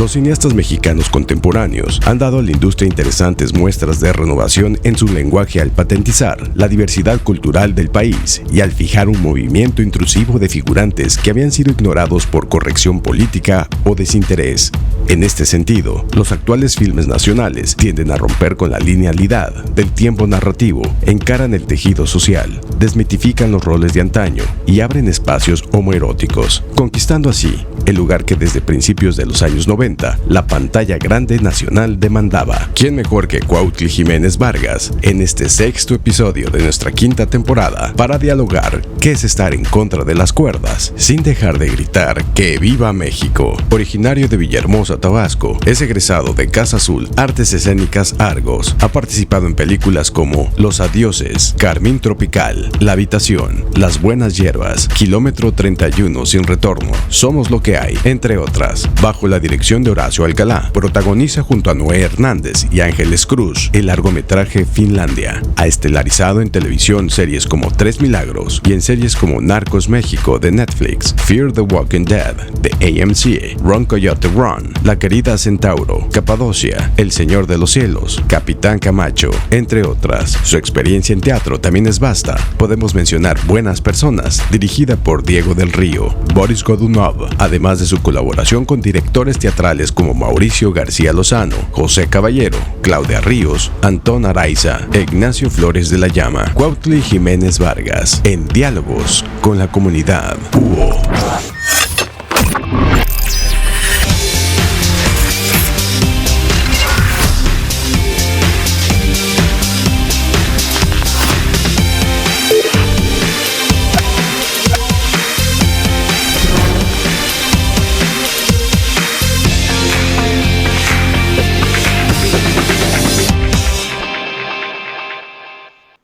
Los cineastas mexicanos contemporáneos han dado a la industria interesantes muestras de renovación en su lenguaje al patentizar la diversidad cultural del país y al fijar un movimiento intrusivo de figurantes que habían sido ignorados por corrección política o desinterés. En este sentido, los actuales filmes nacionales tienden a romper con la linealidad del tiempo narrativo, encaran el tejido social, desmitifican los roles de antaño y abren espacios homoeróticos, conquistando así el lugar que desde principios de los años 90 la pantalla grande nacional demandaba. ¿Quién mejor que Cuautli Jiménez Vargas en este sexto episodio de nuestra quinta temporada para dialogar qué es estar en contra de las cuerdas sin dejar de gritar ¡que viva México! Originario de Villahermosa, Tabasco, es egresado de Casa Azul Artes Escénicas Argos. Ha participado en películas como Los Adioses, Carmín Tropical, La Habitación, Las Buenas Hierbas, Kilómetro 31 Sin Retorno, Somos lo que hay, entre otras. Bajo la dirección de Horacio Alcalá, protagoniza junto a Noé Hernández y Ángeles Cruz el largometraje Finlandia. Ha estelarizado en televisión series como Tres Milagros y en series como Narcos México de Netflix, Fear the Walking Dead de AMC, Run Coyote Run, La Querida Centauro, Capadocia, El Señor de los Cielos, Capitán Camacho, entre otras. Su experiencia en teatro también es vasta. Podemos mencionar Buenas Personas, dirigida por Diego del Río, Boris Godunov, además de su colaboración con directores teatrales como Mauricio García Lozano, José Caballero, Claudia Ríos, Antón Araiza e Ignacio Flores de la Llama. Cuautli Jiménez Vargas, en diálogos con la comunidad.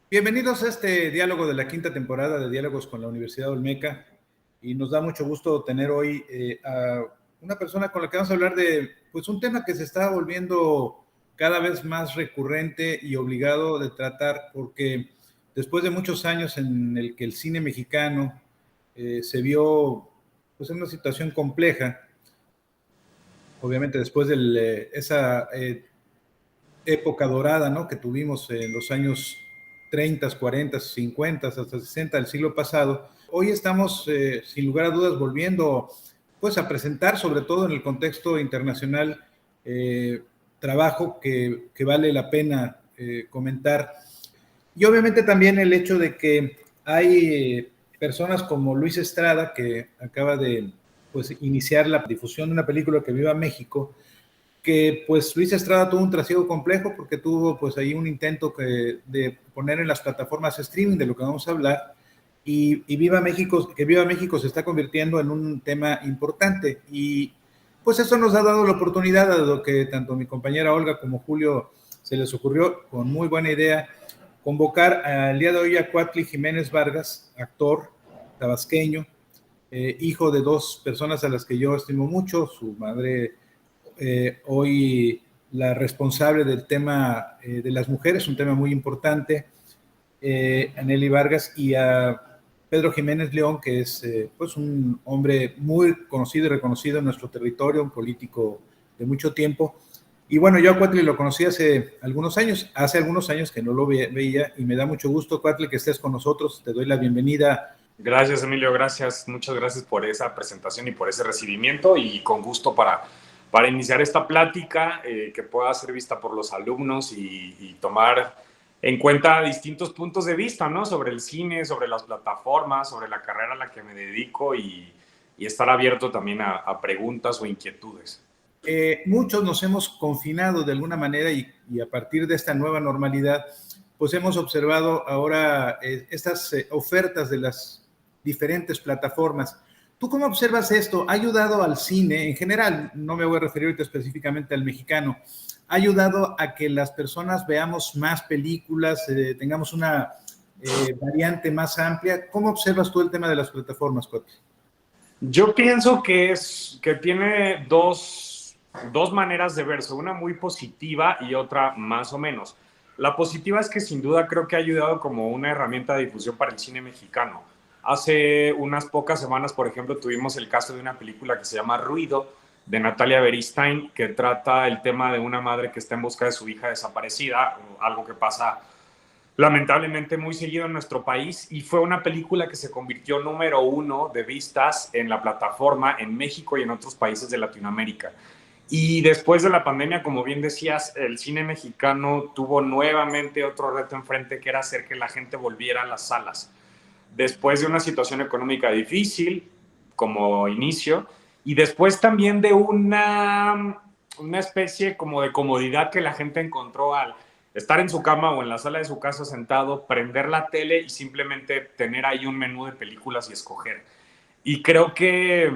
Bienvenidos a este diálogo de la quinta temporada de Diálogos con la Universidad Olmeca, y nos da mucho gusto tener hoy a una persona con la que vamos a hablar de pues, un tema que se está volviendo cada vez más recurrente y obligado de tratar, porque después de muchos años en el que el cine mexicano se vio pues, en una situación compleja, obviamente después de esa época dorada, ¿no?, que tuvimos en los años 30, 40, 50, hasta 60 del siglo pasado. Hoy estamos, sin lugar a dudas, volviendo pues, a presentar, sobre todo en el contexto internacional, trabajo que vale la pena comentar. Y obviamente también el hecho de que hay personas como Luis Estrada, que acaba de pues, iniciar la difusión de una película, Que Viva México, que pues Luis Estrada tuvo un trasiego complejo porque tuvo pues ahí un intento de poner en las plataformas streaming, de lo que vamos a hablar, y Viva México, Que Viva México se está convirtiendo en un tema importante, y pues eso nos ha dado la oportunidad, dado que tanto mi compañera Olga como Julio se les ocurrió con muy buena idea convocar al día de hoy a Cuautli Jiménez Vargas, actor tabasqueño, hijo de dos personas a las que yo estimo mucho, su madre hoy la responsable del tema de las mujeres, un tema muy importante, Anely Vargas, y a Pedro Jiménez León, que es pues un hombre muy conocido y reconocido en nuestro territorio, un político de mucho tiempo. Y bueno, yo a Cuautli lo conocí hace algunos años que no lo veía, y me da mucho gusto, Cuautli, que estés con nosotros. Te doy la bienvenida. Gracias, Emilio, gracias, muchas gracias por esa presentación y por ese recibimiento, y con gusto para iniciar esta plática que pueda ser vista por los alumnos y tomar en cuenta distintos puntos de vista, ¿no?, sobre el cine, sobre las plataformas, sobre la carrera a la que me dedico, y estar abierto también a preguntas o inquietudes. Muchos nos hemos confinado de alguna manera, y a partir de esta nueva normalidad, pues hemos observado ahora estas ofertas de las diferentes plataformas. ¿Tú cómo observas esto? ¿Ha ayudado al cine en general? No me voy a referir ahorita específicamente al mexicano. ¿Ha ayudado a que las personas veamos más películas, tengamos una variante más amplia? ¿Cómo observas tú el tema de las plataformas, Cuautli? Yo pienso que tiene dos maneras de verse, una muy positiva y otra más o menos. La positiva es que sin duda creo que ha ayudado como una herramienta de difusión para el cine mexicano. Hace unas pocas semanas, por ejemplo, tuvimos el caso de una película que se llama Ruido, de Natalia Beristain, que trata el tema de una madre que está en busca de su hija desaparecida, algo que pasa lamentablemente muy seguido en nuestro país, y fue una película que se convirtió número 1 de vistas en la plataforma en México y en otros países de Latinoamérica. Y después de la pandemia, como bien decías, el cine mexicano tuvo nuevamente otro reto enfrente, que era hacer que la gente volviera a las salas. Después de una situación económica difícil como inicio, y después también de una especie como de comodidad que la gente encontró al estar en su cama o en la sala de su casa sentado, prender la tele y simplemente tener ahí un menú de películas y escoger. Y creo que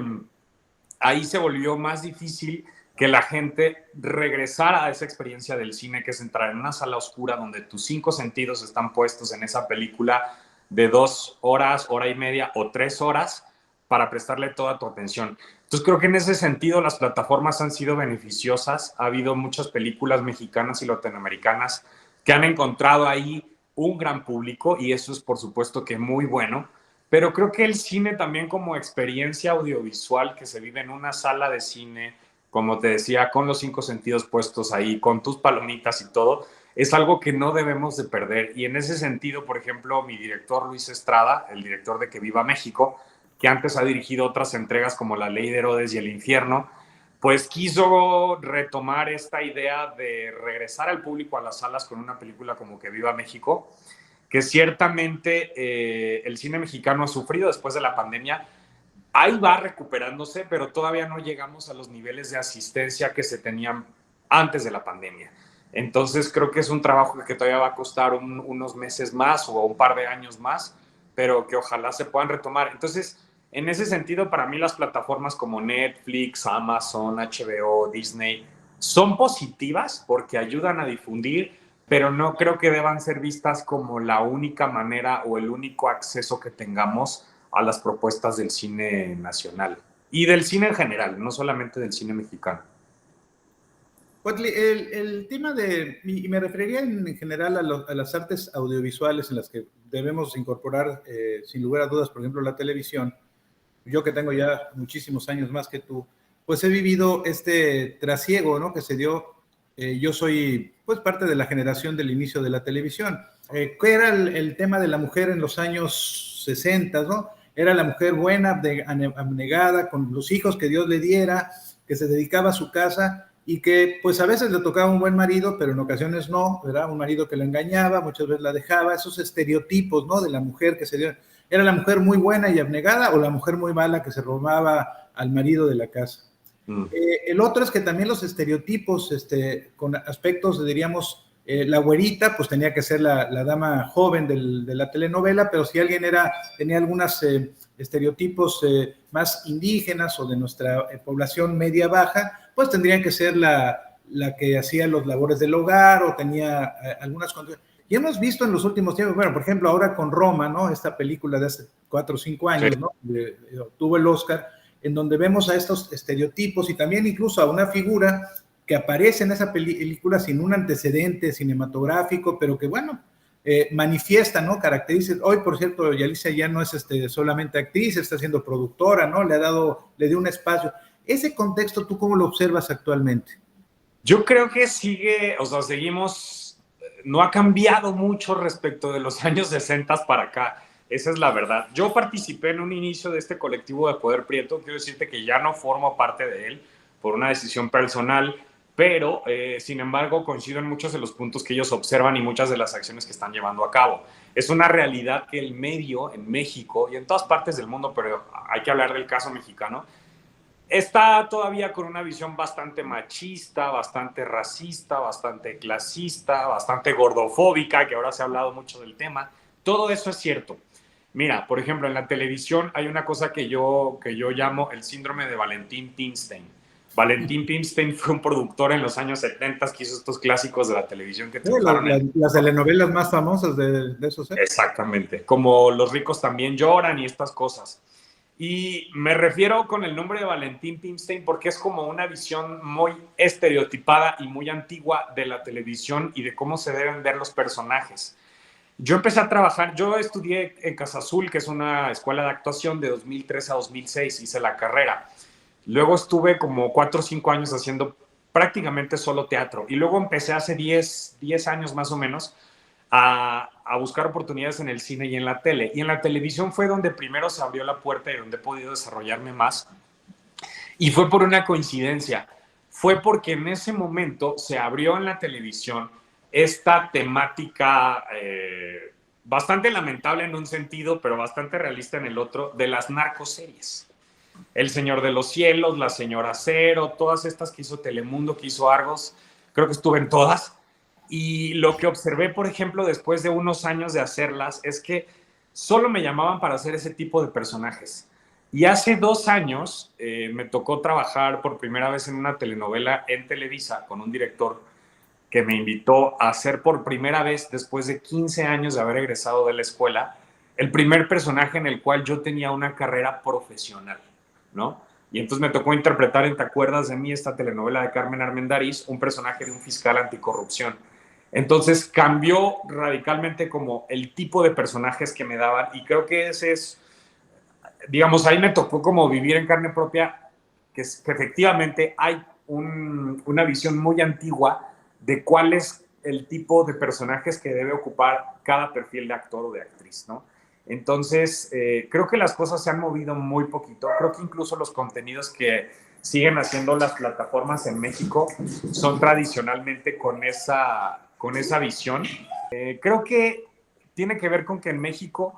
ahí se volvió más difícil que la gente regresara a esa experiencia del cine, que es entrar en una sala oscura donde tus 5 sentidos están puestos en esa película de 2 horas, hora y media o 3 horas para prestarle toda tu atención. Entonces creo que en ese sentido las plataformas han sido beneficiosas. Ha habido muchas películas mexicanas y latinoamericanas que han encontrado ahí un gran público, y eso es por supuesto que muy bueno. Pero creo que el cine también, como experiencia audiovisual que se vive en una sala de cine, como te decía, con los 5 sentidos puestos ahí, con tus palomitas y todo, es algo que no debemos de perder. Y en ese sentido, por ejemplo, mi director Luis Estrada, el director de Que Viva México, que antes ha dirigido otras entregas como La Ley de Herodes y El Infierno, pues quiso retomar esta idea de regresar al público a las salas con una película como Que Viva México, que ciertamente el cine mexicano ha sufrido después de la pandemia. Ahí va recuperándose, pero todavía no llegamos a los niveles de asistencia que se tenían antes de la pandemia. Entonces creo que es un trabajo que todavía va a costar unos meses más o un par de años más, pero que ojalá se puedan retomar. Entonces, en ese sentido, para mí las plataformas como Netflix, Amazon, HBO, Disney son positivas porque ayudan a difundir, pero no creo que deban ser vistas como la única manera o el único acceso que tengamos a las propuestas del cine nacional y del cine en general, no solamente del cine mexicano. Cuatli, el tema de, y me referiría en general a las artes audiovisuales en las que debemos incorporar, sin lugar a dudas, por ejemplo, la televisión. Yo que tengo ya muchísimos años más que tú, pues he vivido este trasiego, ¿no? Que se dio. Yo soy, pues, parte de la generación del inicio de la televisión. ¿Qué era el tema de la mujer en los años 60, ¿no? Era la mujer buena, abnegada, con los hijos que Dios le diera, que se dedicaba a su casa y que, pues, a veces le tocaba un buen marido, pero en ocasiones no, ¿verdad? Un marido que la engañaba, muchas veces la dejaba, esos estereotipos, ¿no? De la mujer que se dio. ¿Era la mujer muy buena y abnegada o la mujer muy mala que se robaba al marido de la casa? El otro es que también los estereotipos, con aspectos, diríamos, la güerita, pues tenía que ser la dama joven de la telenovela, pero si alguien tenía algunos estereotipos más indígenas o de nuestra población media-baja, pues tendría que ser la que hacía los labores del hogar o tenía algunas condiciones. Y hemos visto en los últimos tiempos, bueno, por ejemplo, ahora con Roma, ¿no? Esta película de hace 4 o 5 años, sí, ¿no? Obtuvo el Oscar, en donde vemos a estos estereotipos y también incluso a una figura que aparece en esa película sin un antecedente cinematográfico, pero que, bueno, manifiesta, ¿no? Caracteriza. Hoy, por cierto, Yalitza ya no es solamente actriz, está siendo productora, ¿no? Le dio un espacio. Ese contexto, ¿tú cómo lo observas actualmente? Yo creo que seguimos. No ha cambiado mucho respecto de los años 60 para acá. Esa es la verdad. Yo participé en un inicio de este colectivo de Poder Prieto. Quiero decirte que ya no formo parte de él por una decisión personal, pero sin embargo coincido en muchos de los puntos que ellos observan y muchas de las acciones que están llevando a cabo. Es una realidad que el medio en México y en todas partes del mundo, pero hay que hablar del caso mexicano, está todavía con una visión bastante machista, bastante racista, bastante clasista, bastante gordofóbica, que ahora se ha hablado mucho del tema. Todo eso es cierto. Mira, por ejemplo, en la televisión hay una cosa que yo llamo el síndrome de Valentín Pimstein. Valentín Pimstein fue un productor en los años 70 que hizo estos clásicos de la televisión que triunfaron. Las telenovelas más famosas de esos. Exactamente, como Los ricos también lloran y estas cosas. Y me refiero con el nombre de Valentín Pimstein porque es como una visión muy estereotipada y muy antigua de la televisión y de cómo se deben ver los personajes. Yo empecé a trabajar, yo estudié en Casa Azul, que es una escuela de actuación de 2003 a 2006, hice la carrera. Luego estuve como 4 o 5 años haciendo prácticamente solo teatro. Y luego empecé hace 10 años más o menos a buscar oportunidades en el cine y en la tele. Y en la televisión fue donde primero se abrió la puerta y donde he podido desarrollarme más. Y fue por una coincidencia. Fue porque en ese momento se abrió en la televisión esta temática bastante lamentable en un sentido, pero bastante realista en el otro, de las narcoseries. El Señor de los Cielos, La Señora Cero, todas estas que hizo Telemundo, que hizo Argos, creo que estuve en todas. Y lo que observé, por ejemplo, después de unos años de hacerlas, es que solo me llamaban para hacer ese tipo de personajes. Y hace 2 años me tocó trabajar por primera vez en una telenovela en Televisa con un director que me invitó a hacer por primera vez, después de 15 años de haber egresado de la escuela, el primer personaje en el cual yo tenía una carrera profesional, ¿no? Y entonces me tocó interpretar en ¿Te acuerdas de mí?, esta telenovela de Carmen Armendariz, un personaje de un fiscal anticorrupción. Entonces cambió radicalmente como el tipo de personajes que me daban, y creo que ese es, digamos, ahí me tocó como vivir en carne propia, que efectivamente hay una visión muy antigua de cuál es el tipo de personajes que debe ocupar cada perfil de actor o de actriz, ¿no? Entonces, creo que las cosas se han movido muy poquito. Creo que incluso los contenidos que siguen haciendo las plataformas en México son tradicionalmente con esa visión. Creo que tiene que ver con que en México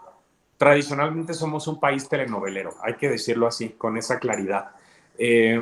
tradicionalmente somos un país telenovelero, hay que decirlo así, con esa claridad.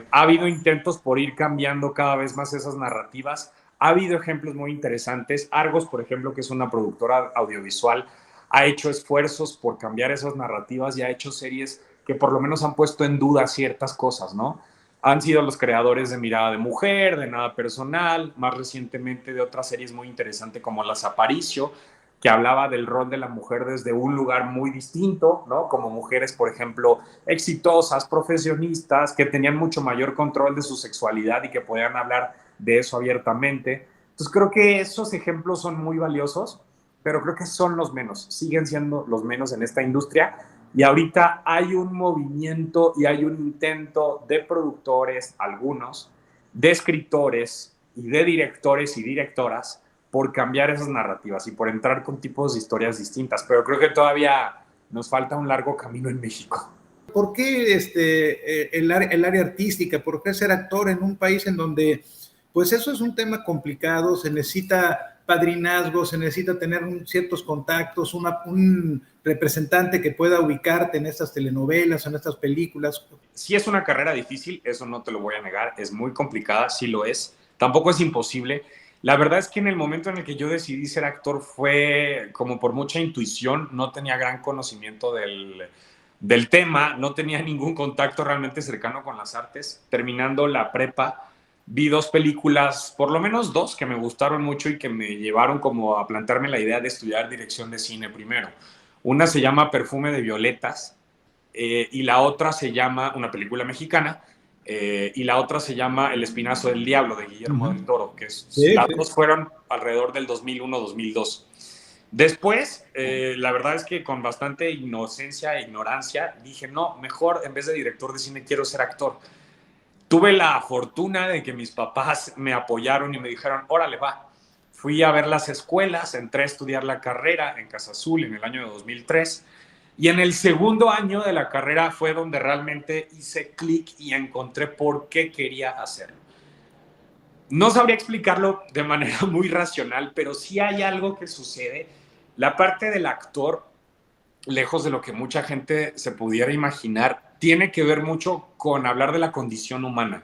Ha habido intentos por ir cambiando cada vez más esas narrativas. Ha habido ejemplos muy interesantes. Argos, por ejemplo, que es una productora audiovisual, ha hecho esfuerzos por cambiar esas narrativas y ha hecho series que por lo menos han puesto en duda ciertas cosas, ¿no? Han sido los creadores de Mirada de Mujer, de Nada Personal, más recientemente de otras series muy interesantes como Las Aparicio, que hablaba del rol de la mujer desde un lugar muy distinto, ¿no? Como mujeres, por ejemplo, exitosas, profesionistas, que tenían mucho mayor control de su sexualidad y que podían hablar de eso abiertamente. Entonces creo que esos ejemplos son muy valiosos, pero creo que son los menos, siguen siendo los menos en esta industria. Y ahorita hay un movimiento y hay un intento de productores, algunos, de escritores y de directores y directoras por cambiar esas narrativas y por entrar con tipos de historias distintas. Pero creo que todavía nos falta un largo camino en México. ¿Por qué el área artística? ¿Por qué ser actor en un país en donde, pues eso es un tema complicado, se necesita padrinazgo, se necesita tener ciertos contactos, un representante que pueda ubicarte en estas telenovelas, en estas películas? Sí es una carrera difícil, eso no te lo voy a negar, es muy complicada, sí lo es, tampoco es imposible. La verdad es que en el momento en el que yo decidí ser actor fue como por mucha intuición, no tenía gran conocimiento del tema, no tenía ningún contacto realmente cercano con las artes. Terminando la prepa, vi 2 películas, por lo menos 2, que me gustaron mucho y que me llevaron como a plantearme la idea de estudiar dirección de cine primero. Una se llama Perfume de Violetas y la otra se llama, una película mexicana, y la otra se llama El Espinazo del Diablo, de Guillermo del Toro, que las dos fueron alrededor del 2001-2002. Después, la verdad es que con bastante inocencia e ignorancia, dije, no, mejor en vez de director de cine quiero ser actor. Tuve la fortuna de que mis papás me apoyaron y me dijeron, órale, va. Fui a ver las escuelas, entré a estudiar la carrera en Casa Azul en el año de 2003. Y en el segundo año de la carrera fue donde realmente hice clic y encontré por qué quería hacerlo. No sabría explicarlo de manera muy racional, pero sí hay algo que sucede. La parte del actor, lejos de lo que mucha gente se pudiera imaginar, tiene que ver mucho con hablar de la condición humana.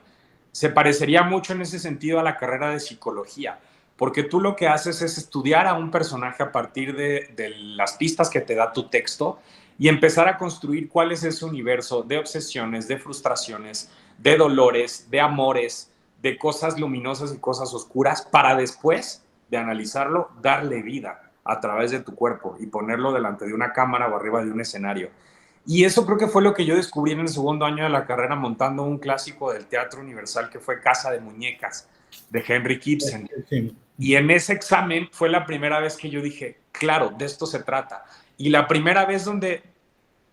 Se parecería mucho en ese sentido a la carrera de psicología, porque tú lo que haces es estudiar a un personaje a partir de las pistas que te da tu texto y empezar a construir cuál es ese universo de obsesiones, de frustraciones, de dolores, de amores, de cosas luminosas y cosas oscuras, para después de analizarlo, darle vida a través de tu cuerpo y ponerlo delante de una cámara o arriba de un escenario. Y eso creo que fue lo que yo descubrí en el segundo año de la carrera montando un clásico del Teatro Universal que fue Casa de Muñecas, de Henrik Ibsen. Sí. Y en ese examen fue la primera vez que yo dije, claro, de esto se trata. Y la primera vez donde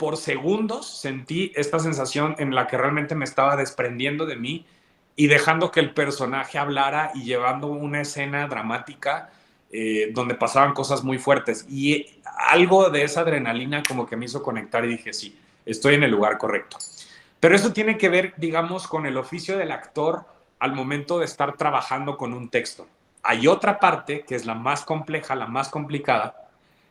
por segundos sentí esta sensación en la que realmente me estaba desprendiendo de mí y dejando que el personaje hablara y llevando una escena dramática donde pasaban cosas muy fuertes. Y algo de esa adrenalina como que me hizo conectar y dije, sí, estoy en el lugar correcto. Pero eso tiene que ver, digamos, con el oficio del actor al momento de estar trabajando con un texto. Hay otra parte que es la más compleja, la más complicada,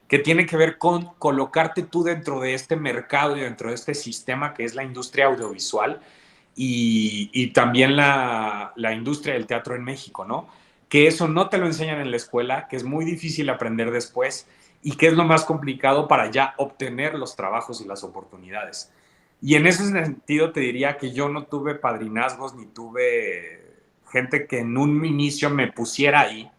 que tiene que ver con colocarte tú dentro de este mercado y dentro de este sistema que es la industria audiovisual y también la industria del teatro en México, ¿no? Que eso no te lo enseñan en la escuela, que es muy difícil aprender después y que es lo más complicado para ya obtener los trabajos y las oportunidades. Y en ese sentido te diría que yo no tuve padrinazgos ni tuve gente que en un inicio me pusiera ahí,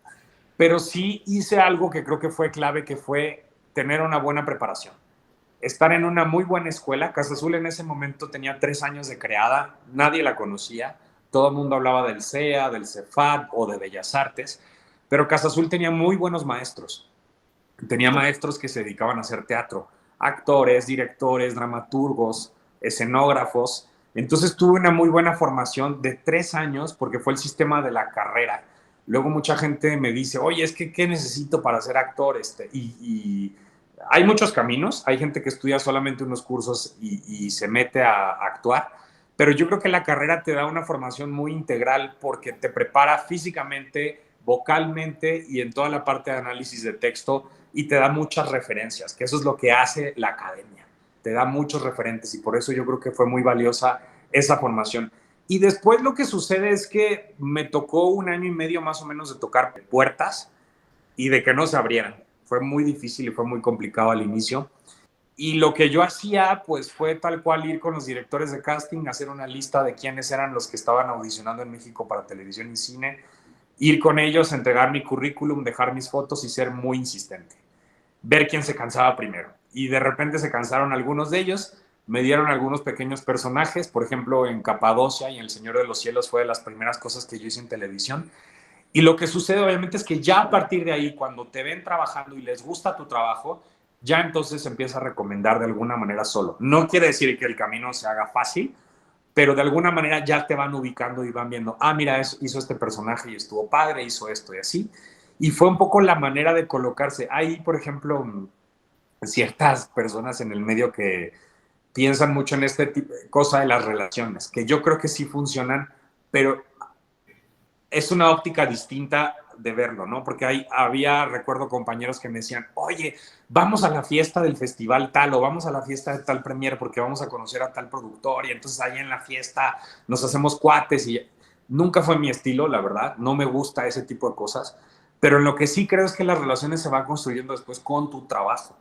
pero sí hice algo que creo que fue clave, que fue tener una buena preparación. Estar en una muy buena escuela. Casa Azul en ese momento tenía 3 años de creada, nadie la conocía, todo el mundo hablaba del CEA, del CEFAT o de Bellas Artes, pero Casa Azul tenía muy buenos maestros. Tenía maestros que se dedicaban a hacer teatro, actores, directores, dramaturgos, escenógrafos. Entonces tuve una muy buena formación de 3 años porque fue el sistema de la carrera. Luego mucha gente me dice, oye, es que ¿qué necesito para ser actor? Y hay muchos caminos. Hay gente que estudia solamente unos cursos y se mete a actuar. Pero yo creo que la carrera te da una formación muy integral porque te prepara físicamente, vocalmente y en toda la parte de análisis de texto y te da muchas referencias, que eso es lo que hace la academia. Te da muchos referentes y por eso yo creo que fue muy valiosa esa formación. Y después lo que sucede es que me tocó 1 año y medio más o menos de tocar puertas y de que no se abrieran. Fue muy difícil y fue muy complicado al inicio. Y lo que yo hacía, pues, fue tal cual ir con los directores de casting, hacer una lista de quiénes eran los que estaban audicionando en México para televisión y cine, ir con ellos, entregar mi currículum, dejar mis fotos y ser muy insistente. Ver quién se cansaba primero. Y de repente se cansaron algunos de ellos, me dieron algunos pequeños personajes, por ejemplo, en Capadocia y en El Señor de los Cielos fue de las primeras cosas que yo hice en televisión. Y lo que sucede obviamente es que ya a partir de ahí, cuando te ven trabajando y les gusta tu trabajo, ya entonces se empieza a recomendar de alguna manera solo. No quiere decir que el camino se haga fácil, pero de alguna manera ya te van ubicando y van viendo, ah, mira, hizo este personaje y estuvo padre, hizo esto y así. Y fue un poco la manera de colocarse. Hay, por ejemplo, ciertas personas en el medio que piensan mucho en este tipo de cosa de las relaciones, que yo creo que sí funcionan, pero es una óptica distinta de verlo, ¿no? Porque recuerdo compañeros que me decían, oye, vamos a la fiesta del festival tal o vamos a la fiesta de tal premier porque vamos a conocer a tal productor y entonces ahí en la fiesta nos hacemos cuates y nunca fue mi estilo, la verdad, no me gusta ese tipo de cosas, pero en lo que sí creo es que las relaciones se van construyendo después con tu trabajo.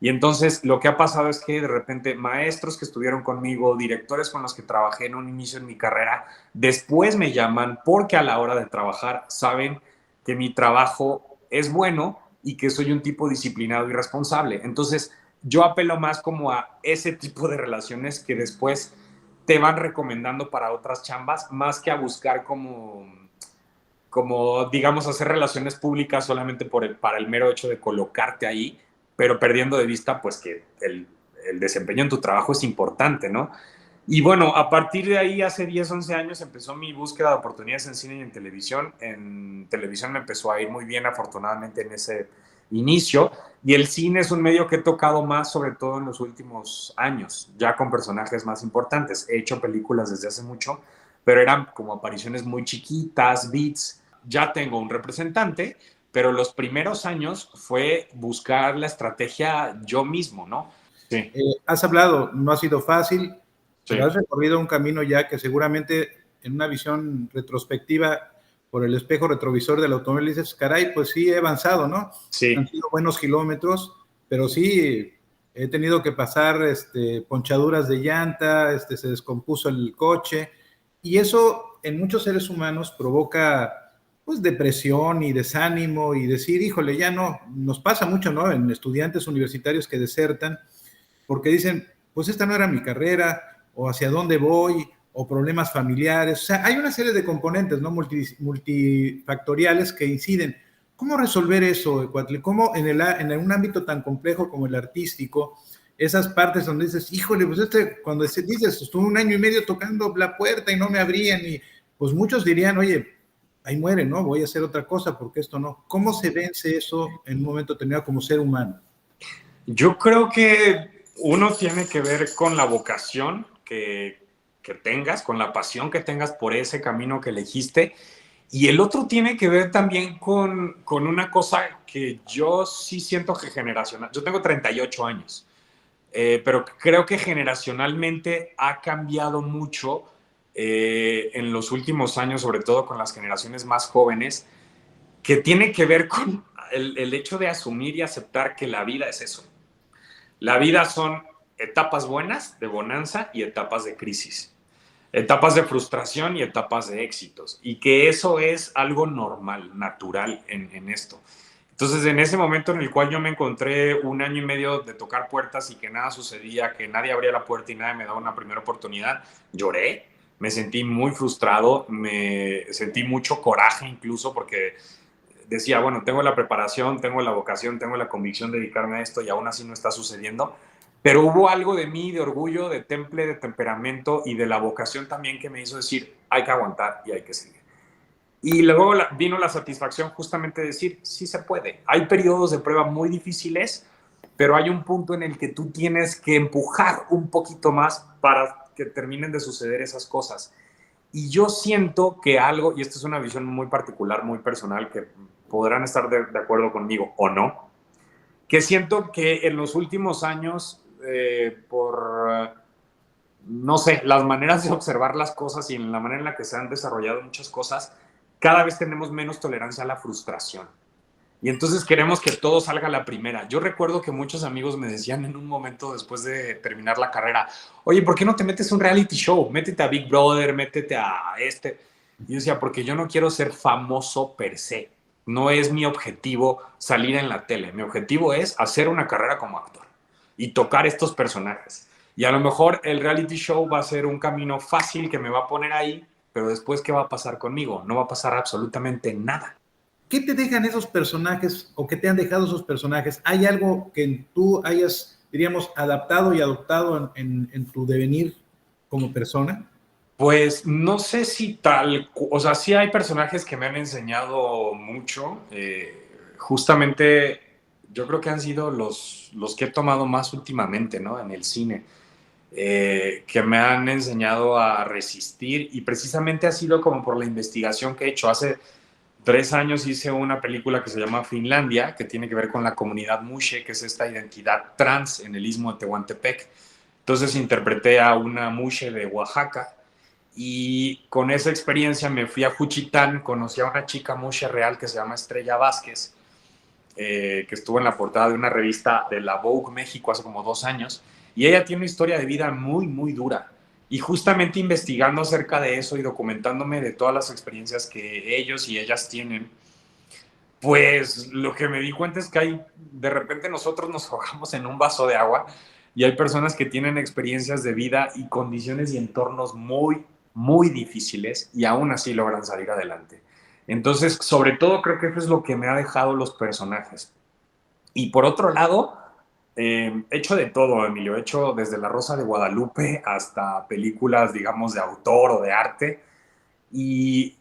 Y entonces lo que ha pasado es que de repente maestros que estuvieron conmigo, directores con los que trabajé en un inicio en mi carrera, después me llaman porque a la hora de trabajar saben que mi trabajo es bueno y que soy un tipo disciplinado y responsable. Entonces yo apelo más como a ese tipo de relaciones que después te van recomendando para otras chambas, más que a buscar como digamos, hacer relaciones públicas solamente para el mero hecho de colocarte ahí, pero perdiendo de vista, pues, que el desempeño en tu trabajo es importante, ¿no? Y bueno, a partir de ahí, hace 10, 11 años, empezó mi búsqueda de oportunidades en cine y en televisión. En televisión me empezó a ir muy bien, afortunadamente, en ese inicio. Y el cine es un medio que he tocado más, sobre todo en los últimos años, ya con personajes más importantes. He hecho películas desde hace mucho, pero eran como apariciones muy chiquitas, beats. Ya tengo un representante, pero los primeros años fue buscar la estrategia yo mismo, ¿no? Sí. Has hablado, no ha sido fácil, sí, pero has recorrido un camino ya que seguramente en una visión retrospectiva por el espejo retrovisor del automóvil dices, caray, pues sí he avanzado, ¿no? Sí. Han sido buenos kilómetros, pero sí he tenido que pasar ponchaduras de llanta, se descompuso el coche, y eso en muchos seres humanos provoca pues depresión y desánimo y decir, híjole, ya no, nos pasa mucho, ¿no? En estudiantes universitarios que desertan porque dicen, pues esta no era mi carrera, o hacia dónde voy, o problemas familiares. O sea, hay una serie de componentes, ¿no? Multifactoriales que inciden. ¿Cómo resolver eso, Cuatli? ¿Cómo en un ámbito tan complejo como el artístico, esas partes donde dices, híjole, pues cuando dices, estuve 1 año y medio tocando la puerta y no me abrían, y pues muchos dirían, oye, ahí muere, ¿no? Voy a hacer otra cosa porque esto no. ¿Cómo se vence eso en un momento determinado como ser humano? Yo creo que uno tiene que ver con la vocación que tengas, con la pasión que tengas por ese camino que elegiste. Y el otro tiene que ver también con una cosa que yo sí siento que generacional. Yo tengo 38 años, pero creo que generacionalmente ha cambiado mucho en los últimos años, sobre todo con las generaciones más jóvenes, que tiene que ver con el hecho de asumir y aceptar que la vida es eso. La vida son etapas buenas de bonanza y etapas de crisis, etapas de frustración y etapas de éxitos, y que eso es algo normal, natural en esto. Entonces, en ese momento en el cual yo me encontré 1 año y medio de tocar puertas y que nada sucedía, que nadie abría la puerta y nadie me daba una primera oportunidad, lloré, me sentí muy frustrado, me sentí mucho coraje incluso porque decía, bueno, tengo la preparación, tengo la vocación, tengo la convicción de dedicarme a esto y aún así no está sucediendo. Pero hubo algo de mí, de orgullo, de temple, de temperamento y de la vocación también que me hizo decir, hay que aguantar y hay que seguir. Y luego vino la satisfacción justamente de decir, sí se puede. Hay periodos de prueba muy difíciles, pero hay un punto en el que tú tienes que empujar un poquito más para que terminen de suceder esas cosas. Y yo siento que algo, y esta es una visión muy particular, muy personal, que podrán estar de acuerdo conmigo o no, que siento que en los últimos años, no sé, las maneras de observar las cosas y en la manera en la que se han desarrollado muchas cosas, cada vez tenemos menos tolerancia a la frustración. Y entonces queremos que todo salga a la primera. Yo recuerdo que muchos amigos me decían en un momento después de terminar la carrera, oye, ¿por qué no te metes a un reality show? Métete a Big Brother, métete a este. Y yo decía, porque yo no quiero ser famoso per se. No es mi objetivo salir en la tele. Mi objetivo es hacer una carrera como actor y tocar estos personajes. Y a lo mejor el reality show va a ser un camino fácil que me va a poner ahí, pero después, ¿qué va a pasar conmigo? No va a pasar absolutamente nada. ¿Qué te dejan esos personajes o qué te han dejado esos personajes? ¿Hay algo que tú hayas, diríamos, adaptado y adoptado en tu devenir como persona? Pues no sé si tal, o sea, sí hay personajes que me han enseñado mucho. Justamente yo creo que han sido los que he tomado más últimamente, ¿no? En el cine, que me han enseñado a resistir y precisamente ha sido como por la investigación que he hecho. Hace 3 años hice una película que se llama Finlandia, que tiene que ver con la comunidad Mushe, que es esta identidad trans en el istmo de Tehuantepec. Entonces interpreté a una Mushe de Oaxaca y con esa experiencia me fui a Juchitán, conocí a una chica Mushe real que se llama Estrella Vázquez, que estuvo en la portada de una revista de la Vogue México hace como 2 años, y ella tiene una historia de vida muy, muy dura. Y justamente investigando acerca de eso y documentándome de todas las experiencias que ellos y ellas tienen, pues lo que me di cuenta es que de repente nosotros nos ahogamos en un vaso de agua y hay personas que tienen experiencias de vida y condiciones y entornos muy, muy difíciles y aún así logran salir adelante. Entonces, sobre todo creo que eso es lo que me ha dejado los personajes. Y por otro lado, he hecho de todo, Emilio. He hecho desde La Rosa de Guadalupe hasta películas, digamos, de autor o de arte. Y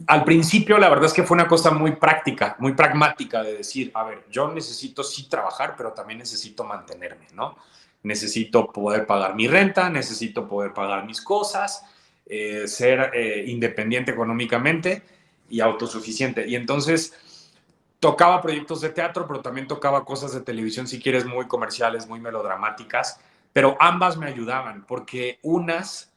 al principio, la verdad es que fue una cosa muy práctica, muy pragmática de decir, a ver, yo necesito sí trabajar, pero también necesito mantenerme, ¿no? Necesito poder pagar mi renta, necesito poder pagar mis cosas, ser independiente económicamente y autosuficiente. Y entonces tocaba proyectos de teatro, pero también tocaba cosas de televisión, si quieres, muy comerciales, muy melodramáticas, pero ambas me ayudaban, porque unas,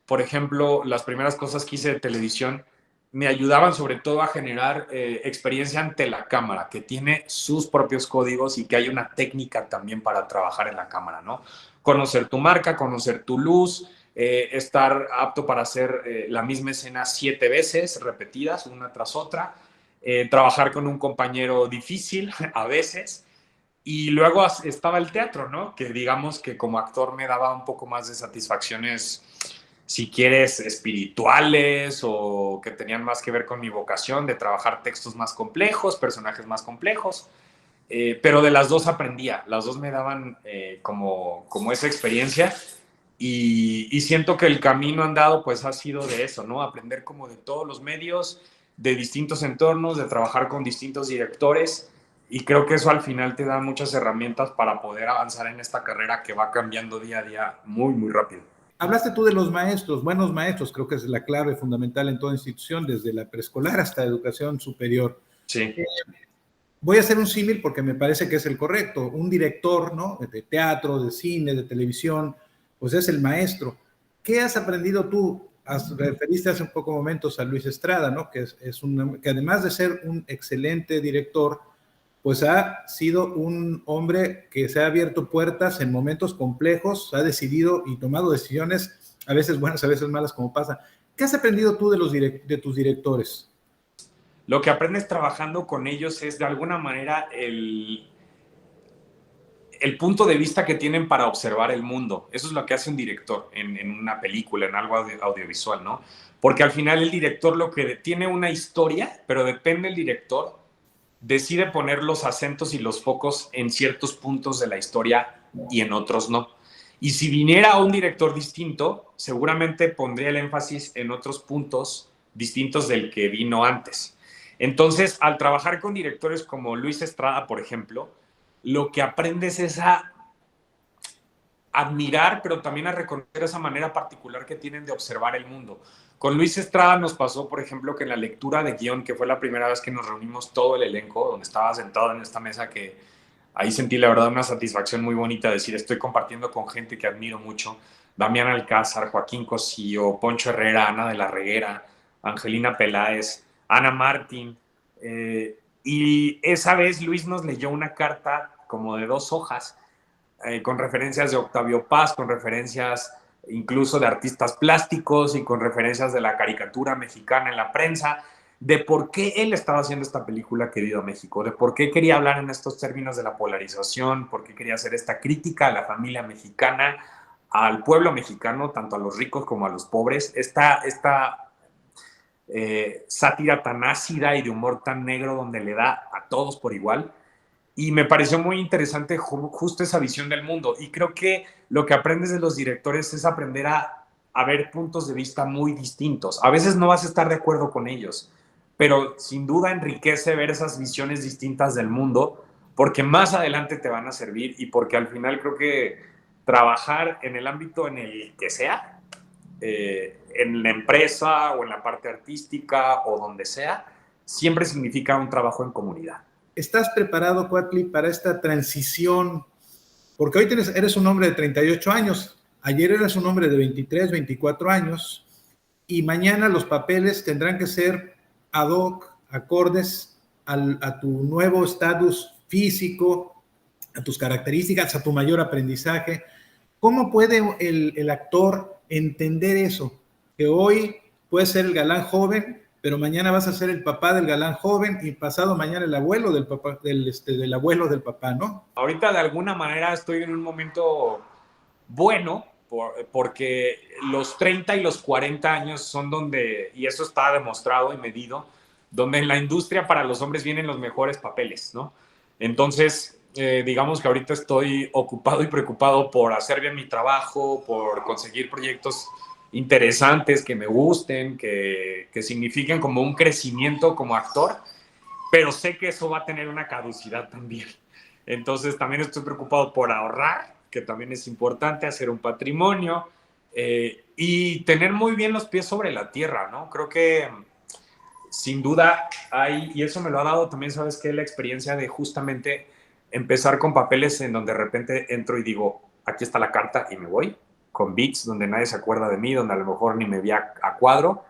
por ejemplo, las primeras cosas que hice de televisión, me ayudaban sobre todo a generar experiencia ante la cámara, que tiene sus propios códigos y que hay una técnica también para trabajar en la cámara, ¿no? Conocer tu marca, conocer tu luz, estar apto para hacer la misma escena 7 veces repetidas, una tras otra, trabajar con un compañero difícil a veces. Y luego estaba el teatro, ¿no? Que digamos que como actor me daba un poco más de satisfacciones, si quieres, espirituales o que tenían más que ver con mi vocación de trabajar textos más complejos, personajes más complejos. pero de las dos aprendía, las dos me daban como esa experiencia y siento que el camino andado pues ha sido de eso, ¿no? Aprender como de todos los medios, de distintos entornos, de trabajar con distintos directores y creo que eso al final te da muchas herramientas para poder avanzar en esta carrera que va cambiando día a día muy, muy rápido. Hablaste tú de los maestros, buenos maestros, creo que es la clave fundamental en toda institución, desde la preescolar hasta educación superior. Sí. Voy a hacer un símil porque me parece que es el correcto. Un director, ¿no? De teatro, de cine, de televisión, pues es el maestro. ¿Qué has aprendido tú? Referiste hace un poco momentos a Luis Estrada, ¿no? Que que además de ser un excelente director, pues ha sido un hombre que se ha abierto puertas en momentos complejos, ha decidido y tomado decisiones, a veces buenas, a veces malas, como pasa. ¿Qué has aprendido tú de tus directores? Lo que aprendes trabajando con ellos es de alguna manera el punto de vista que tienen para observar el mundo. Eso es lo que hace un director en una película, en algo audiovisual, ¿no? Porque al final el director lo que tiene una historia, pero depende del director, decide poner los acentos y los focos en ciertos puntos de la historia y en otros no. Y si viniera un director distinto, seguramente pondría el énfasis en otros puntos distintos del que vino antes. Entonces, al trabajar con directores como Luis Estrada, por ejemplo, lo que aprendes es a admirar, pero también a reconocer esa manera particular que tienen de observar el mundo. Con Luis Estrada nos pasó, por ejemplo, que en la lectura de guión, que fue la primera vez que nos reunimos todo el elenco, donde estaba sentado en esta mesa, que ahí sentí la verdad una satisfacción muy bonita de decir, estoy compartiendo con gente que admiro mucho, Damián Alcázar, Joaquín Cosío, Poncho Herrera, Ana de la Reguera, Angelina Peláez, Ana Martín, y esa vez Luis nos leyó una carta como de 2 hojas, con referencias de Octavio Paz, con referencias incluso de artistas plásticos y con referencias de la caricatura mexicana en la prensa, de por qué él estaba haciendo esta película Querido México, de por qué quería hablar en estos términos de la polarización, por qué quería hacer esta crítica a la familia mexicana, al pueblo mexicano, tanto a los ricos como a los pobres, esta sátira tan ácida y de humor tan negro donde le da a todos por igual. Y me pareció muy interesante justo esa visión del mundo. Y creo que lo que aprendes de los directores es aprender a ver puntos de vista muy distintos. A veces no vas a estar de acuerdo con ellos, pero sin duda enriquece ver esas visiones distintas del mundo, porque más adelante te van a servir y porque al final creo que trabajar en el ámbito en el que sea, en la empresa o en la parte artística o donde sea, siempre significa un trabajo en comunidad. ¿Estás preparado, Cuatli, para esta transición? Porque hoy eres un hombre de 38 años, ayer eras un hombre de 23, 24 años, y mañana los papeles tendrán que ser ad hoc, acordes a tu nuevo estatus físico, a tus características, a tu mayor aprendizaje. ¿Cómo puede el actor entender eso? Que hoy puede ser el galán joven, pero mañana vas a ser el papá del galán joven y pasado mañana el abuelo del papá, del abuelo del papá, ¿no? Ahorita de alguna manera estoy en un momento bueno porque los 30 y los 40 años son donde, y eso está demostrado y medido, donde en la industria para los hombres vienen los mejores papeles, ¿no? Entonces, digamos que ahorita estoy ocupado y preocupado por hacer bien mi trabajo, por conseguir proyectos interesantes que me gusten, que signifiquen como un crecimiento como actor, pero sé que eso va a tener una caducidad también. Entonces también estoy preocupado por ahorrar, que también es importante, hacer un patrimonio y tener muy bien los pies sobre la tierra, ¿no? Creo que sin duda hay, y eso me lo ha dado también, ¿sabes qué? La experiencia de justamente empezar con papeles en donde de repente entro y digo, aquí está la carta y me voy, con beats donde nadie se acuerda de mí, donde a lo mejor ni me vi a cuadro.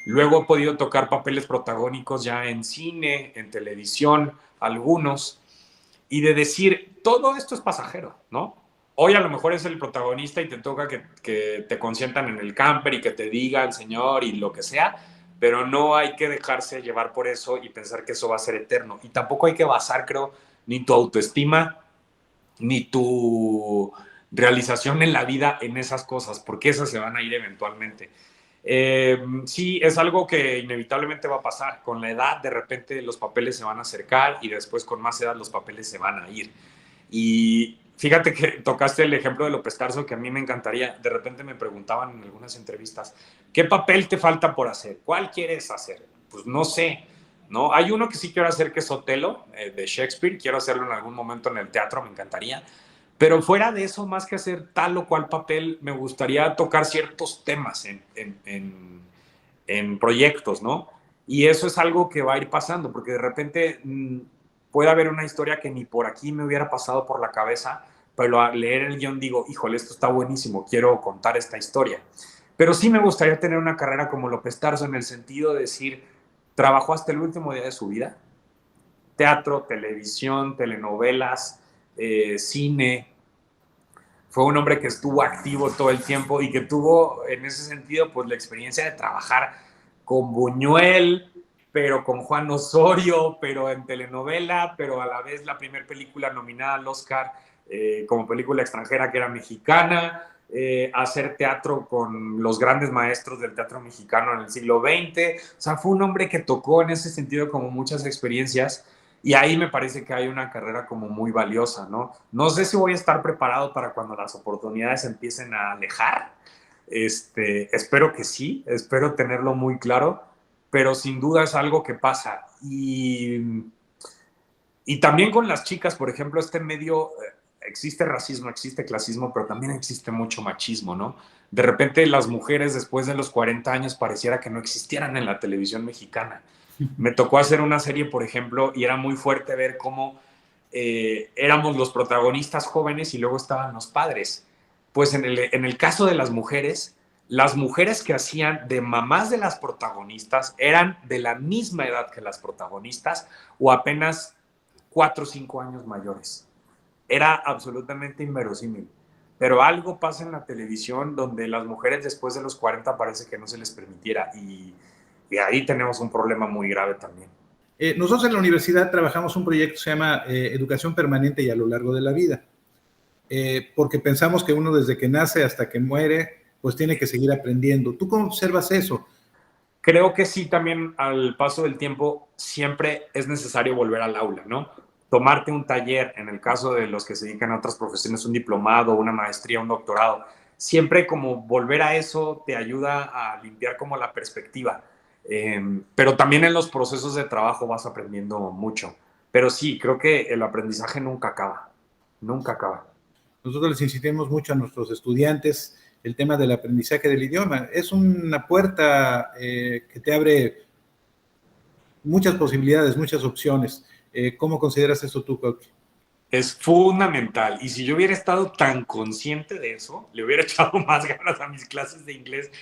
Luego he podido tocar papeles protagónicos ya en cine, en televisión, algunos, y de decir, todo esto es pasajero, ¿no? Hoy a lo mejor es el protagonista y te toca que te consientan en el camper y que te diga el señor y lo que sea, pero no hay que dejarse llevar por eso y pensar que eso va a ser eterno. Y tampoco hay que basar, creo, ni tu autoestima, ni tu realización en la vida en esas cosas, porque esas se van a ir eventualmente. Sí, es algo que inevitablemente va a pasar. Con la edad, de repente los papeles se van a acercar y después con más edad los papeles se van a ir. Y fíjate que tocaste el ejemplo de López Tarso, que a mí me encantaría. De repente me preguntaban en algunas entrevistas, ¿qué papel te falta por hacer? ¿Cuál quieres hacer? Pues no sé, ¿no? Hay uno que sí quiero hacer, que es Otelo, de Shakespeare. Quiero hacerlo en algún momento en el teatro, me encantaría. Pero fuera de eso, más que hacer tal o cual papel, me gustaría tocar ciertos temas en proyectos, ¿no? Y eso es algo que va a ir pasando, porque de repente puede haber una historia que ni por aquí me hubiera pasado por la cabeza, pero al leer el guión digo, híjole, esto está buenísimo, quiero contar esta historia. Pero sí me gustaría tener una carrera como López Tarso, en el sentido de decir, trabajó hasta el último día de su vida, teatro, televisión, telenovelas, cine. Fue un hombre que estuvo activo todo el tiempo y que tuvo, en ese sentido, pues la experiencia de trabajar con Buñuel, pero con Juan Osorio, pero en telenovela, pero a la vez la primera película nominada al Oscar como película extranjera, que era mexicana, hacer teatro con los grandes maestros del teatro mexicano en el siglo XX. O sea, fue un hombre que tocó en ese sentido como muchas experiencias. Y ahí me parece que hay una carrera como muy valiosa, ¿no? No sé si voy a estar preparado para cuando las oportunidades empiecen a alejar. Espero que sí, espero tenerlo muy claro, pero sin duda es algo que pasa. Y también con las chicas, por ejemplo, este medio, existe racismo, existe clasismo, pero también existe mucho machismo, ¿no? De repente las mujeres después de los 40 años pareciera que no existieran en la televisión mexicana. Me tocó hacer una serie, por ejemplo, y era muy fuerte ver cómo éramos los protagonistas jóvenes y luego estaban los padres. Pues en el caso de las mujeres que hacían de mamás de las protagonistas eran de la misma edad que las protagonistas o apenas 4 o 5 años mayores. Era absolutamente inverosímil. Pero algo pasa en la televisión donde las mujeres después de los 40 parece que no se les permitiera y ahí tenemos un problema muy grave también. Nosotros en la universidad trabajamos un proyecto que se llama Educación Permanente y a lo largo de la vida, porque pensamos que uno desde que nace hasta que muere, pues tiene que seguir aprendiendo. ¿Tú cómo observas eso? Creo que sí, también al paso del tiempo siempre es necesario volver al aula, ¿no? Tomarte un taller, en el caso de los que se dedican a otras profesiones, un diplomado, una maestría, un doctorado, siempre como volver a eso te ayuda a limpiar como la perspectiva. Pero también en los procesos de trabajo vas aprendiendo mucho. Pero sí, creo que el aprendizaje nunca acaba, nunca acaba. Nosotros les insistimos mucho a nuestros estudiantes el tema del aprendizaje del idioma. Es una puerta que te abre muchas posibilidades, muchas opciones. ¿Cómo consideras esto tú, coach? Es fundamental. Y si yo hubiera estado tan consciente de eso, le hubiera echado más ganas a mis clases de inglés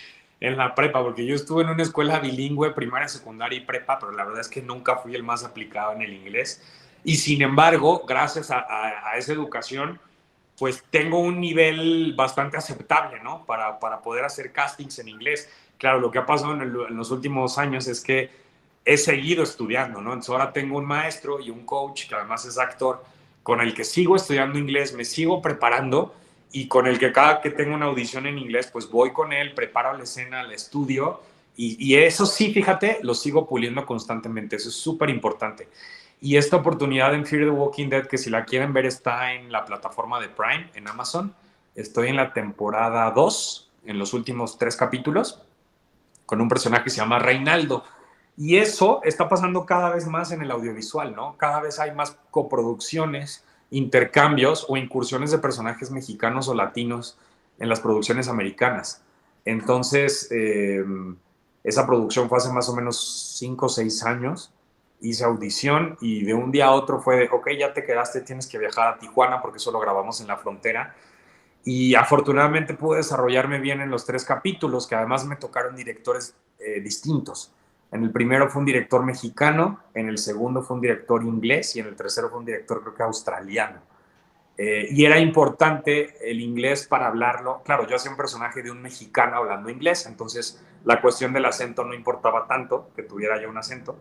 en la prepa, porque yo estuve en una escuela bilingüe, primaria, secundaria y prepa, pero la verdad es que nunca fui el más aplicado en el inglés. Y sin embargo, gracias a esa educación, pues tengo un nivel bastante aceptable, ¿no? Para poder hacer castings en inglés. Claro, lo que ha pasado en los últimos años es que he seguido estudiando, ¿no? Entonces ahora tengo un maestro y un coach, que además es actor, con el que sigo estudiando inglés, me sigo preparando y con el que cada que tengo una audición en inglés, pues voy con él, preparo la escena, la estudio y eso sí, fíjate, lo sigo puliendo constantemente, eso es súper importante. Y esta oportunidad en Fear the Walking Dead, que si la quieren ver está en la plataforma de Prime, en Amazon, estoy en la temporada 2, en los últimos 3 capítulos, con un personaje que se llama Reinaldo. Y eso está pasando cada vez más en el audiovisual, ¿no? Cada vez hay más coproducciones, intercambios o incursiones de personajes mexicanos o latinos en las producciones americanas. Entonces, esa producción fue hace más o menos 5 o 6 años. Hice audición y de un día a otro fue de, ok, ya te quedaste, tienes que viajar a Tijuana porque eso lo grabamos en la frontera. Y afortunadamente pude desarrollarme bien en los 3 capítulos, que además me tocaron directores distintos. En el primero fue un director mexicano, en el segundo fue un director inglés y en el tercero fue un director creo que australiano. Y era importante el inglés para hablarlo. Claro, yo hacía un personaje de un mexicano hablando inglés, entonces la cuestión del acento no importaba tanto, que tuviera ya un acento,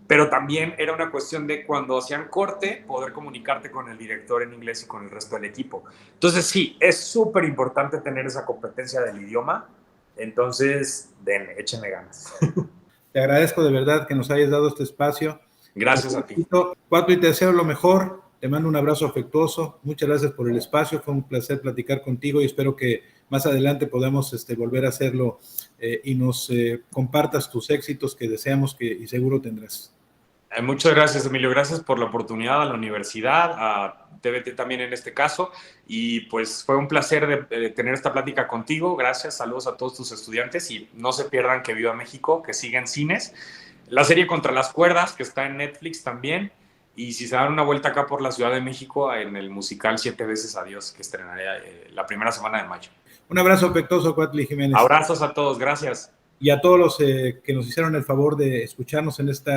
pero también era una cuestión de cuando hacían corte, poder comunicarte con el director en inglés y con el resto del equipo. Entonces sí, es súper importante tener esa competencia del idioma, Entonces, échenle ganas. Te agradezco de verdad que nos hayas dado este espacio. Gracias a ti. Cuatli, te deseo lo mejor. Te mando un abrazo afectuoso. Muchas gracias por el espacio. Fue un placer platicar contigo y espero que más adelante podamos volver a hacerlo y nos compartas tus éxitos que deseamos y seguro tendrás. Muchas gracias, Emilio. Gracias por la oportunidad a la universidad, a TVT también en este caso. Y pues fue un placer de tener esta plática contigo. Gracias, saludos a todos tus estudiantes y no se pierdan Que Viva México, que siga en cines. La serie Contra las Cuerdas, que está en Netflix también. Y si se dan una vuelta acá por la Ciudad de México, en el musical 7 veces Adiós, que estrenaré la primera semana de mayo. Un abrazo afectuoso, Cuatli Jiménez. Abrazos a todos, gracias. Y a todos los que nos hicieron el favor de escucharnos en este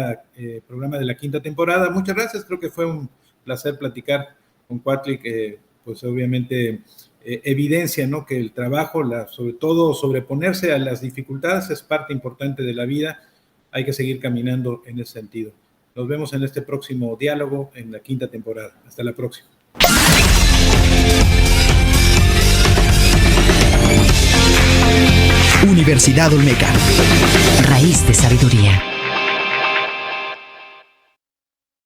programa de la quinta temporada. Muchas gracias, creo que fue un placer platicar con Cuatli, que pues obviamente evidencia, ¿no?, que el trabajo, sobre todo sobreponerse a las dificultades, es parte importante de la vida. Hay que seguir caminando en ese sentido. Nos vemos en este próximo diálogo en la quinta temporada. Hasta la próxima. Universidad Olmeca. Raíz de sabiduría.